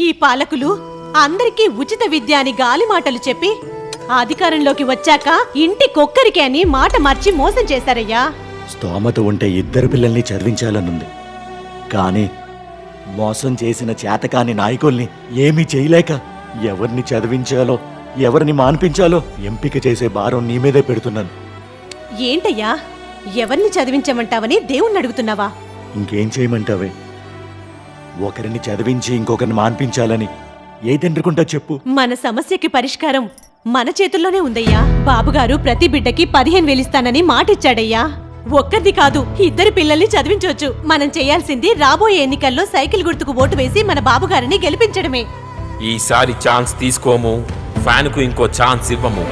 ఈ పాలకులు అందరికీ ఉచిత విద్య అని గాలి మాటలు చెప్పి అధికారంలోకి వచ్చాక ఇంటికొక్కరికి అని మాట మార్చి మోసం చేశారయ్యా. స్తోమత ఉంటే ఇద్దరు పిల్లల్ని చదివించాలనుంది, కానీ మోసం చేసిన చేతకాని నాయకుల్ని ఏమీ చేయలేక ఎవరిని చదివించాలో ఎవరిని మాన్పించాలో ఎంపిక చేసే భారం నీ మీదే పెడుతున్నాను. ఏంటయ్యా, ఎవరిని చదివించమంటావని దేవుణ్ణి అడుగుతున్నావా? ఇంకేం చేయమంటావే? ఒకరిని చదివించి ఇంకొకరిని మాన్పించాలని ఏ తండ్రికుంటా చెప్పు. మన సమస్యకి పరిష్కారం మన చేతుల్లోనే ఉందయ్యా. బాబుగారు ప్రతి బిడ్డకి 15,000 ఇస్తానని మాటిచ్చాడయ్యా. ఒక్కరిది కాదు, ఇద్దరు పిల్లల్ని చదివించవచ్చు. మనం చేయాల్సింది రాబోయే ఎన్నికల్లో సైకిల్ గుర్తుకు ఓటు వేసి మన బాబుగారిని గెలిపించడమే. ఈసారి ఛాన్స్ తీసుకోము, ఫ్యాన్ కు ఇంకో ఛాన్స్ ఇవ్వము.